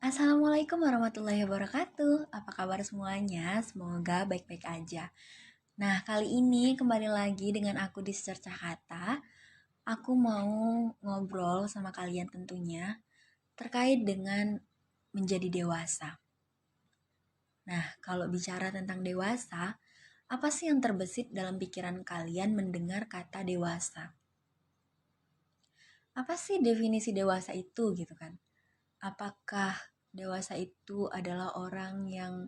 Assalamualaikum warahmatullahi wabarakatuh. Apa kabar semuanya? Semoga baik-baik aja. Nah, kali ini kembali lagi dengan aku di Secercah Kata. Aku mau ngobrol sama kalian tentunya terkait dengan menjadi dewasa. Nah, kalau bicara tentang dewasa, apa sih yang terbesit dalam pikiran kalian mendengar kata dewasa? Apa sih definisi dewasa itu gitu kan? Apakah dewasa itu adalah orang yang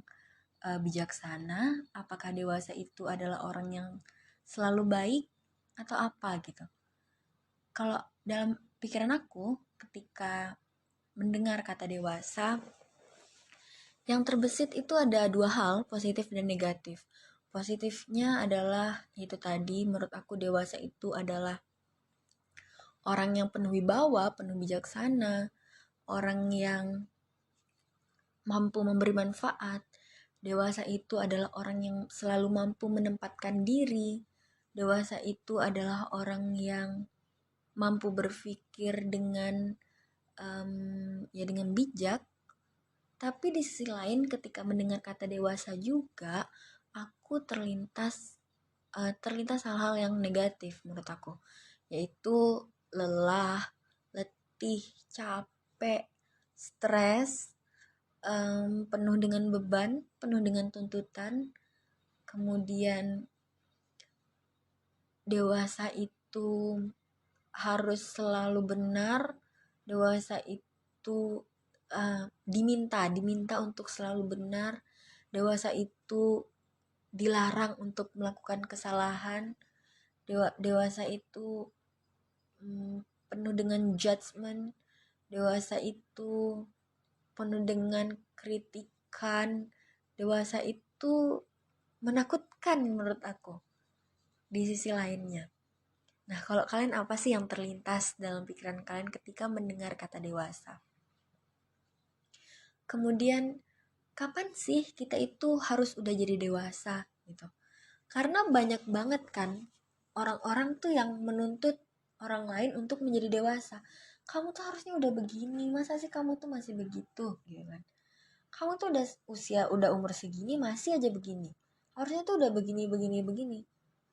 bijaksana? Apakah dewasa itu adalah orang yang selalu baik atau apa gitu? Kalau dalam pikiran aku, ketika mendengar kata dewasa, yang terbesit itu ada dua hal, positif dan negatif. Positifnya adalah itu tadi, menurut aku dewasa itu adalah orang yang penuh wibawa, penuh bijaksana, orang yang mampu memberi manfaat. Dewasa itu adalah orang yang selalu mampu menempatkan diri. Dewasa itu adalah orang yang mampu berpikir dengan dengan bijak. Tapi di sisi lain ketika mendengar kata dewasa juga aku terlintas hal-hal yang negatif menurut aku, yaitu lelah, letih, capek, stres, penuh dengan beban, penuh dengan tuntutan. Kemudian dewasa itu harus selalu benar, dewasa itu diminta untuk selalu benar, dewasa itu dilarang untuk melakukan kesalahan, dewasa itu penuh dengan judgement, dewasa itu penuh dengan kritikan, dewasa itu menakutkan menurut aku di sisi lainnya. Nah, kalau kalian apa sih yang terlintas dalam pikiran kalian ketika mendengar kata dewasa? Kemudian, kapan sih kita itu harus udah jadi dewasa gitu? Karena banyak banget kan orang-orang tuh yang menuntut orang lain untuk menjadi dewasa. Kamu tuh harusnya udah begini, masa sih kamu tuh masih begitu gitu kan? Kamu tuh udah umur segini masih aja begini. Harusnya tuh udah begini begini begini.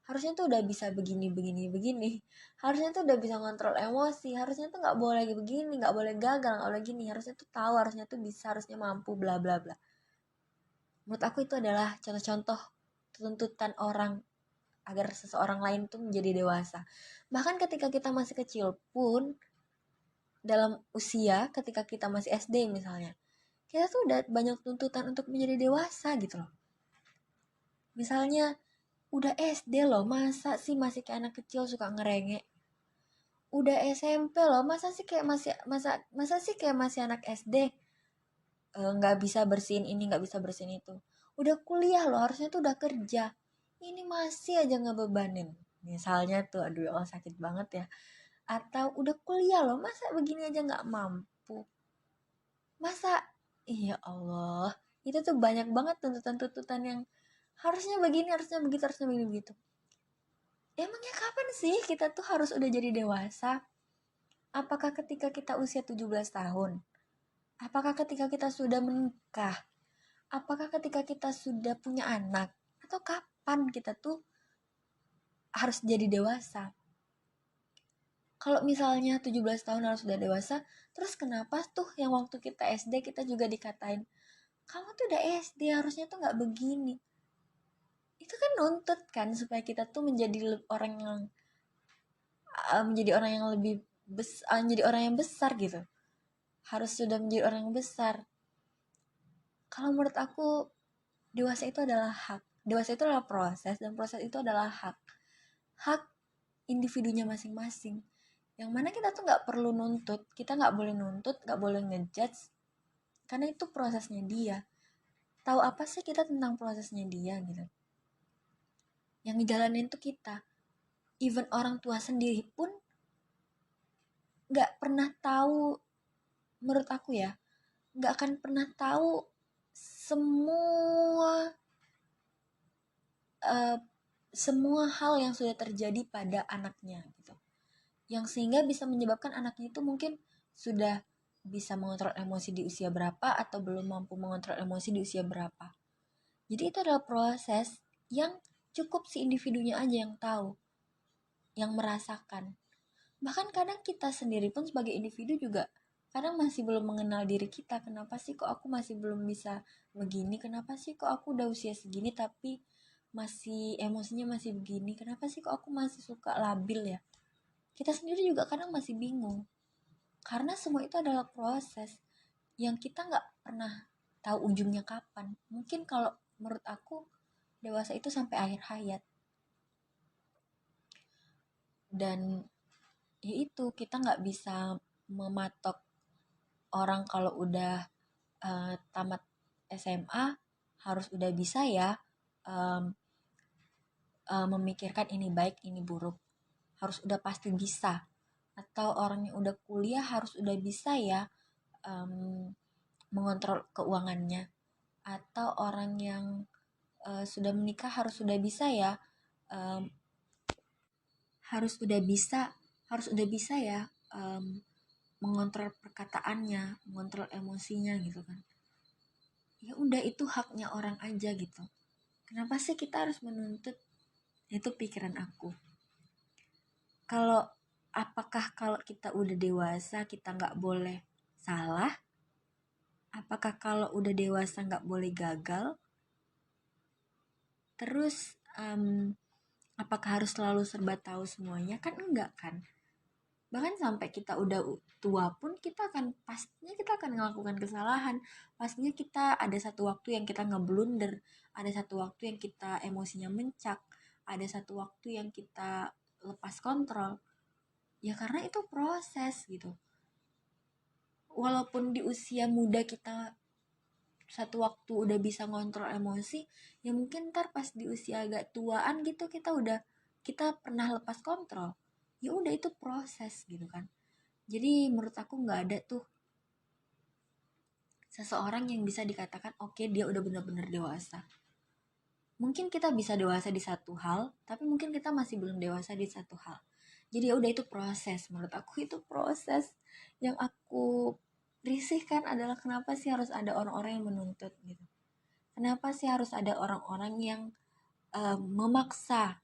Harusnya tuh udah bisa begini begini begini. Harusnya tuh udah bisa kontrol emosi. Harusnya tuh nggak boleh lagi begini, nggak boleh gagal, nggak boleh gini. Harusnya tuh tahu, harusnya tuh bisa, harusnya mampu, bla bla bla. Menurut aku itu adalah contoh-contoh tuntutan orang agar seseorang lain tuh menjadi dewasa. Bahkan ketika kita masih kecil pun, dalam usia ketika kita masih SD misalnya, kita tuh udah banyak tuntutan untuk menjadi dewasa gitu loh. Misalnya udah SD loh, masa sih masih kayak anak kecil suka ngerengek. Udah SMP loh, masa sih kayak masih anak SD, nggak bisa bersihin ini, nggak bisa bersihin itu. Udah kuliah loh, harusnya tuh udah kerja. Ini masih aja ngebebanin. Misalnya tuh, aduh oh sakit banget ya. Atau udah kuliah loh, masa begini aja nggak mampu. Masa, iya Allah, itu tuh banyak banget tuntutan-tuntutan yang harusnya begini, harusnya begitu, harusnya begini begitu. Emangnya kapan sih kita tuh harus udah jadi dewasa? Apakah ketika kita usia 17 tahun? Apakah ketika kita sudah menikah? Apakah ketika kita sudah punya anak? Atau kapan kita tuh harus jadi dewasa? Kalau misalnya 17 tahun harus sudah dewasa, terus kenapa tuh yang waktu kita SD kita juga dikatain, kamu tuh udah SD, harusnya tuh nggak begini. Itu kan nuntut kan supaya kita tuh menjadi orang yang menjadi orang yang lebih menjadi orang yang besar gitu. Harus sudah menjadi orang yang besar. Kalau menurut aku, dewasa itu adalah hak. Dewasa itu adalah proses, dan proses itu adalah hak. Hak individunya masing-masing. Yang mana kita tuh nggak perlu nuntut, kita nggak boleh nuntut, nggak boleh ngejudge, karena itu prosesnya dia. Tahu apa sih kita tentang prosesnya dia gitu? Yang ngejalanin tuh kita. Even orang tua sendiri pun nggak pernah tahu, menurut aku ya, nggak akan pernah tahu semua uh, semua hal yang sudah terjadi pada anaknya gitu, yang sehingga bisa menyebabkan anaknya itu mungkin sudah bisa mengontrol emosi di usia berapa atau belum mampu mengontrol emosi di usia berapa. Jadi itu adalah proses yang cukup si individunya aja yang tahu, yang merasakan. Bahkan kadang kita sendiri pun sebagai individu juga kadang masih belum mengenal diri kita. Kenapa sih kok aku masih belum bisa begini? Kenapa sih kok aku udah usia segini tapi masih emosinya masih begini? Kenapa sih kok aku masih suka labil ya? Kita sendiri juga kadang masih bingung. Karena semua itu adalah proses yang kita nggak pernah tahu ujungnya kapan. Mungkin kalau menurut aku dewasa itu sampai akhir hayat. Dan ya itu kita nggak bisa mematok orang kalau udah tamat SMA harus udah bisa ya um, memikirkan ini baik ini buruk, harus udah pasti bisa. Atau orang yang udah kuliah harus udah bisa ya um, mengontrol keuangannya. Atau orang yang sudah menikah harus sudah bisa ya um, harus udah bisa ya um, mengontrol perkataannya, mengontrol emosinya gitu kan. Ya udah itu haknya orang aja gitu. Kenapa sih kita harus menuntut? Itu pikiran aku. Kalau apakah kalau kita udah dewasa kita nggak boleh salah? Apakah kalau udah dewasa nggak boleh gagal? Terus apakah harus selalu serba tahu semuanya? Kan enggak kan? Bahkan sampai kita udah tua pun pastinya kita akan melakukan kesalahan. Pastinya kita ada satu waktu yang kita ngeblunder, ada satu waktu yang kita emosinya mencak, ada satu waktu yang kita lepas kontrol. Ya karena itu proses gitu. Walaupun di usia muda kita satu waktu udah bisa ngontrol emosi, ya mungkin ntar pas di usia agak tuaan gitu kita pernah lepas kontrol. Ya udah itu proses gitu kan. Jadi menurut aku nggak ada tuh seseorang yang bisa dikatakan oke, dia udah benar-benar dewasa. Mungkin kita bisa dewasa di satu hal, tapi mungkin kita masih belum dewasa di satu hal. Jadi ya udah itu proses. Menurut aku itu proses. Yang aku risihkan adalah kenapa sih harus ada orang-orang yang menuntut gitu. Kenapa sih harus ada orang-orang yang memaksa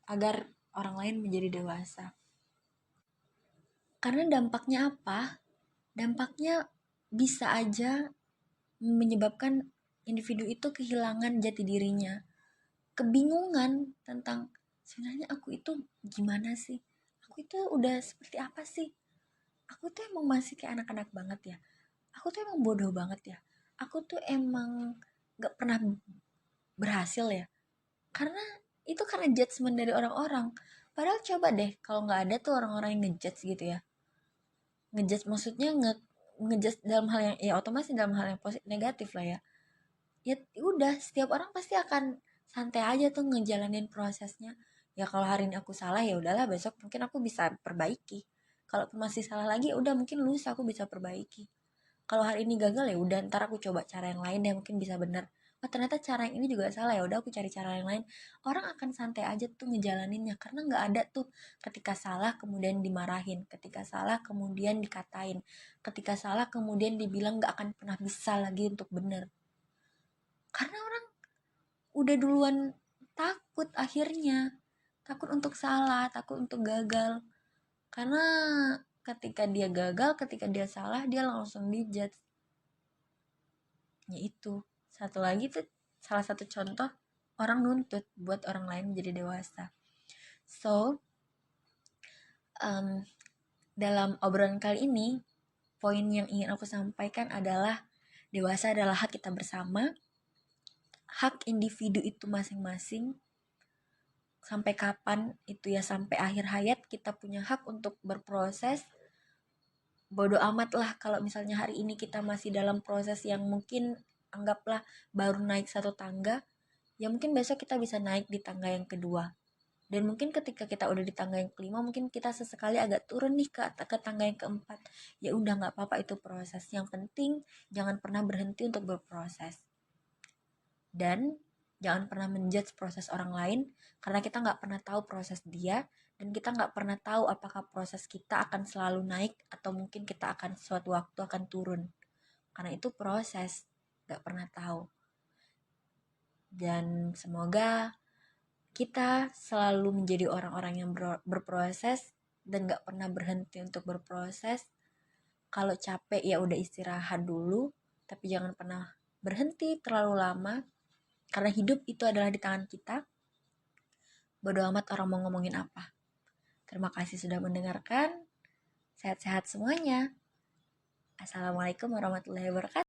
agar orang lain menjadi dewasa? Karena dampaknya apa? Dampaknya bisa aja menyebabkan individu itu kehilangan jati dirinya, kebingungan tentang sebenarnya aku itu gimana sih, aku itu udah seperti apa sih, aku tuh emang masih kayak anak-anak banget ya, aku tuh emang bodoh banget ya, aku tuh emang gak pernah berhasil ya. Karena itu karena judgement dari orang-orang. Padahal coba deh kalau nggak ada tuh orang-orang yang ngejudge gitu ya, ngejudge maksudnya ngejudge dalam hal yang ya otomatis dalam hal yang positif negatif lah ya. Ya udah setiap orang pasti akan santai aja tuh ngejalanin prosesnya. Ya kalau hari ini aku salah ya udahlah, besok mungkin aku bisa perbaiki. Kalau masih salah lagi ya udah mungkin lusa aku bisa perbaiki. Kalau hari ini gagal ya udah ntar aku coba cara yang lain deh mungkin bisa bener. Oh ternyata cara yang ini juga salah, ya udah aku cari cara yang lain. Orang akan santai aja tuh ngejalaninnya karena nggak ada tuh ketika salah kemudian dimarahin, ketika salah kemudian dikatain, ketika salah kemudian dibilang nggak akan pernah bisa lagi untuk bener. Karena orang udah duluan takut, akhirnya takut untuk salah, takut untuk gagal. Karena ketika dia gagal, ketika dia salah, dia langsung dijudge. Ya itu satu lagi tuh, salah satu contoh orang nuntut buat orang lain menjadi dewasa. So dalam obrolan kali ini, poin yang ingin aku sampaikan adalah dewasa adalah hak kita bersama, hak individu itu masing-masing. Sampai kapan itu ya, sampai akhir hayat kita punya hak untuk berproses. Bodoh amat lah kalau misalnya hari ini kita masih dalam proses yang mungkin anggaplah baru naik satu tangga, ya mungkin besok kita bisa naik di tangga yang kedua. Dan mungkin ketika kita udah di tangga yang kelima, mungkin kita sesekali agak turun nih ke tangga yang keempat. Ya udah nggak apa-apa, itu proses. Yang penting jangan pernah berhenti untuk berproses. Dan jangan pernah menjudge proses orang lain karena kita nggak pernah tahu proses dia, Dan kita nggak pernah tahu apakah proses kita akan selalu naik atau mungkin kita akan suatu waktu akan turun. Karena itu proses, nggak pernah tahu. Dan semoga kita selalu menjadi orang-orang yang berproses dan nggak pernah berhenti untuk berproses. Kalau capek ya udah istirahat dulu, tapi jangan pernah berhenti terlalu lama. Karena hidup itu adalah di tangan kita. Bodo amat orang mau ngomongin apa. Terima kasih sudah mendengarkan. Sehat-sehat semuanya. Assalamualaikum warahmatullahi wabarakatuh.